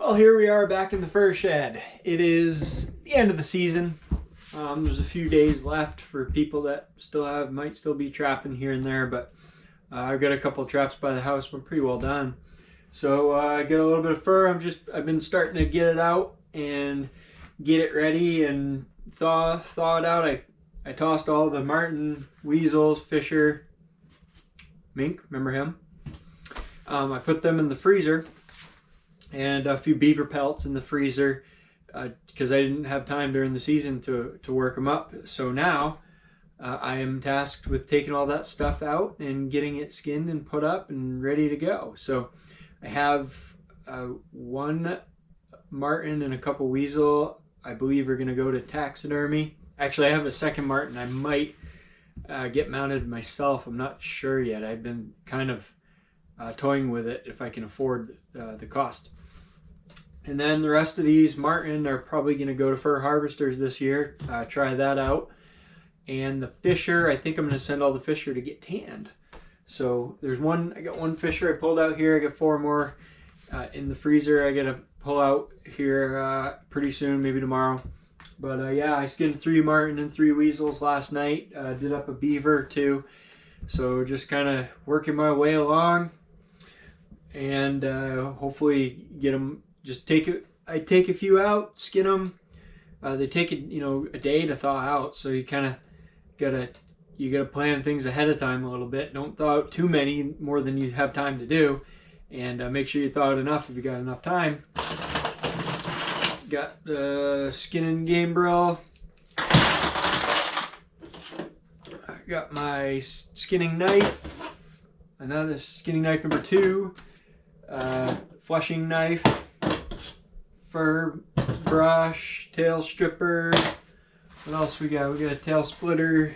Well, here we are back in the fur shed. It is the end of the season. There's a few days left for people that might still be trapping here and there, but I've got a couple of traps by the house. We're pretty well done. So I got a little bit of fur. I've been starting to get it out and get it ready and thaw it out. I tossed all the Marten, weasels, fisher, mink. Remember him? I put them in the freezer. And a few beaver pelts in the freezer because I didn't have time during the season to work them up. So now I am tasked with taking all that stuff out and getting it skinned and put up and ready to go. So I have one Marten and a couple weasel I believe are going to go to taxidermy. Actually, I have a second Marten I might get mounted myself. I'm not sure yet. I've been kind of toying with it if I can afford the cost. And then the rest of these Marten are probably going to go to fur harvesters this year. Try that out. And the fisher, I think I'm going to send all the fisher to get tanned. So I got one fisher I pulled out here. I got 4 more in the freezer. I got to pull out here pretty soon, maybe tomorrow. But yeah, I skinned 3 Marten and 3 weasels last night. Did up a beaver too. So just kind of working my way along. And hopefully get them. I take a few out, skin them. They take a day to thaw out, so you kind of gotta plan things ahead of time a little bit. Don't thaw out too many, more than you have time to do, and make sure you thaw out enough if you got enough time. Got the skinning game brill. I got my skinning knife. Another skinning knife number 2. Flushing knife. Fur brush, tail stripper. What else we got? We got a tail splitter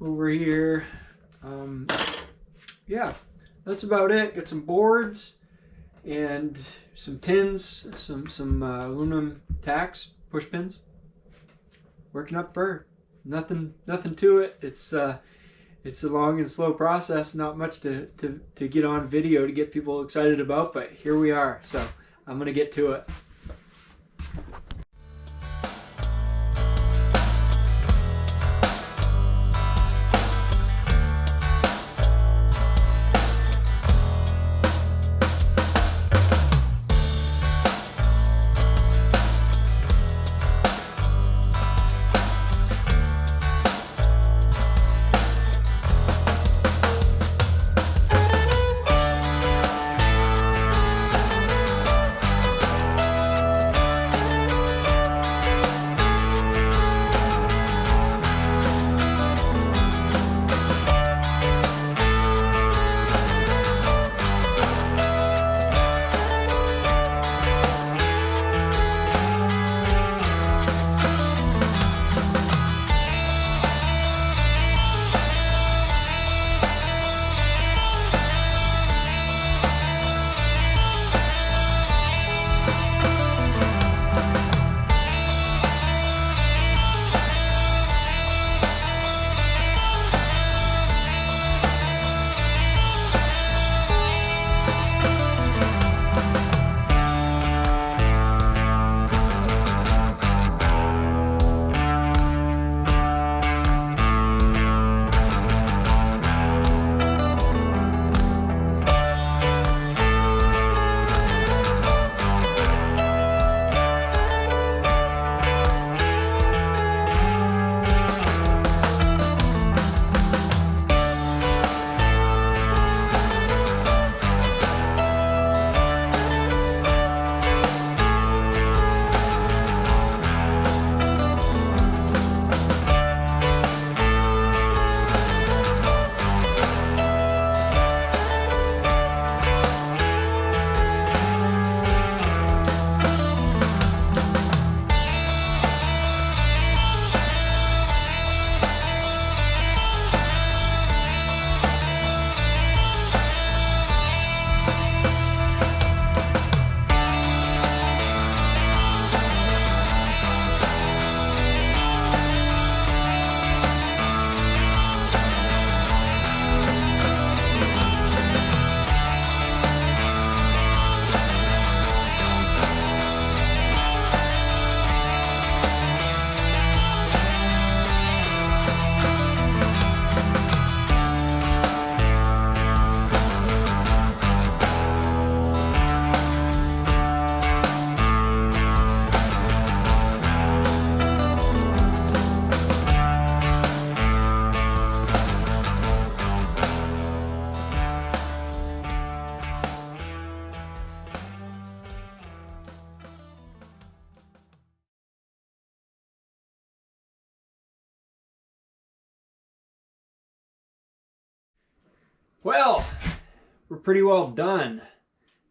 over here. Yeah, that's about it. Got some boards and some pins, some aluminum tacks, push pins. Working up fur. Nothing to it. It's a long and slow process. Not much to get on video to get people excited about, but here we are. So I'm gonna get to it. Well, we're pretty well done.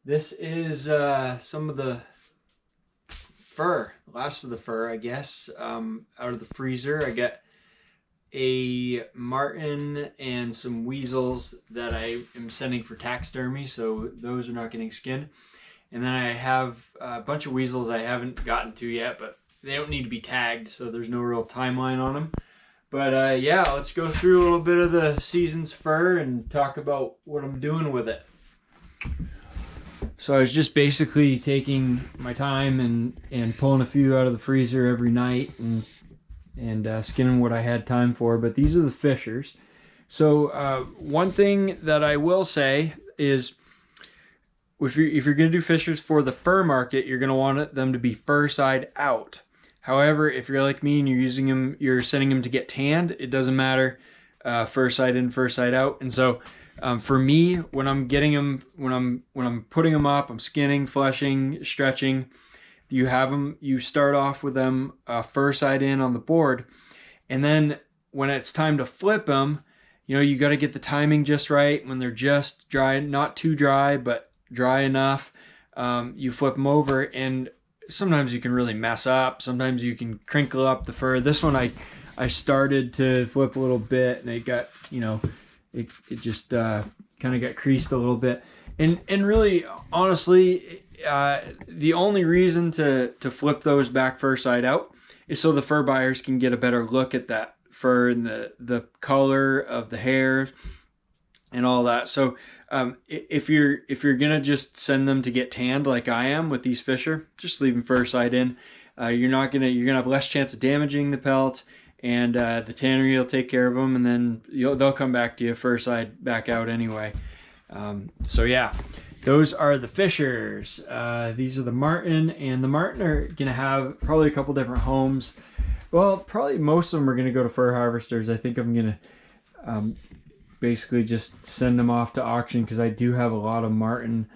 This is some of the fur, last of the fur, I guess, out of the freezer. I got a marten and some weasels that I am sending for taxidermy, so those are not getting skinned. And then I have a bunch of weasels I haven't gotten to yet, but they don't need to be tagged, so there's no real timeline on them. But yeah, let's go through a little bit of the season's fur and talk about what I'm doing with it. So I was just basically taking my time and pulling a few out of the freezer every night and skinning what I had time for. But these are the fishers. So one thing that I will say is if you're going to do fishers for the fur market, you're going to want them to be fur side out. However, if you're like me and you're using them, you're sending them to get tanned, it doesn't matter, fur side in, fur side out. And so for me, when I'm getting them, when I'm putting them up, I'm skinning, fleshing, stretching, you start off with them fur side in on the board. And then when it's time to flip them, you got to get the timing just right. When they're just dry, not too dry, but dry enough, you flip them over, and sometimes you can really mess up. Sometimes you can crinkle up the fur. This one I started to flip a little bit, and it got, it just kind of got creased a little bit. And really, honestly, the only reason to flip those back fur side out is so the fur buyers can get a better look at that fur and the color of the hairs and all that. So if you're gonna just send them to get tanned like I am with these fisher, just leave them fur side in. You're gonna have less chance of damaging the pelt, and the tannery will take care of them, and then they'll come back to you fur side back out anyway. So yeah, those are the fishers. These are the marten, and the marten are gonna have probably a couple different homes. Well, probably most of them are gonna go to fur harvesters. I think I'm gonna basically just send them off to auction, because I do have a lot of marten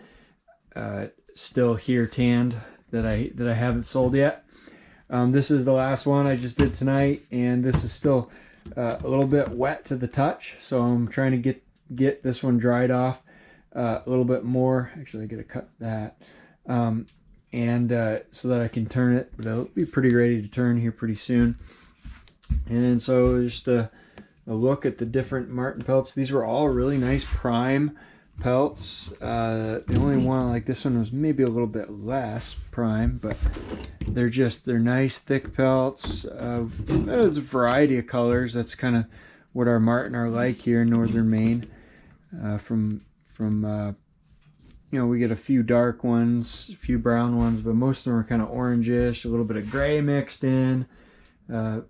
still here tanned that I haven't sold yet. This is the last one I just did tonight, and this is still a little bit wet to the touch, so I'm trying to get this one dried off a little bit more. Actually, I gotta cut that, and so that I can turn it, but it'll be pretty ready to turn here pretty soon. And so just a look at the different marten pelts. These were all really nice prime pelts. The only one like this one was maybe a little bit less prime, but they're nice thick pelts. There's a variety of colors. That's kind of what our marten are like here in northern Maine. We get a few dark ones, a few brown ones, but most of them are kind of orangish, a little bit of gray mixed in.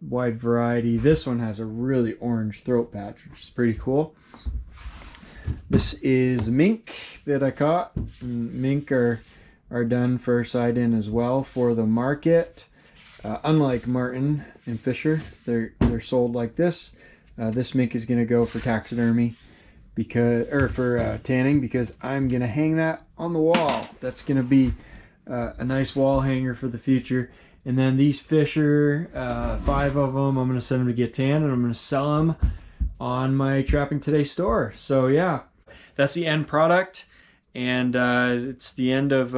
Wide variety. This one has a really orange throat patch, which is pretty cool. This is mink that I caught. Mink are done fur side in as well for the market. Unlike marten and fisher, they're sold like this. This mink is going to go for taxidermy for tanning, because I'm going to hang that on the wall. That's going to be a nice wall hanger for the future. And then these fisher, 5 of them, I'm going to send them to get tanned, and I'm going to sell them on my Trapping Today store. So yeah, that's the end product, and it's the end of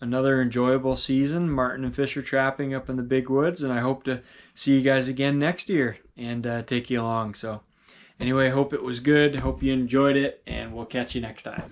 another enjoyable season, marten and fisher trapping up in the big woods, and I hope to see you guys again next year and take you along. So anyway, hope it was good, hope you enjoyed it, and we'll catch you next time.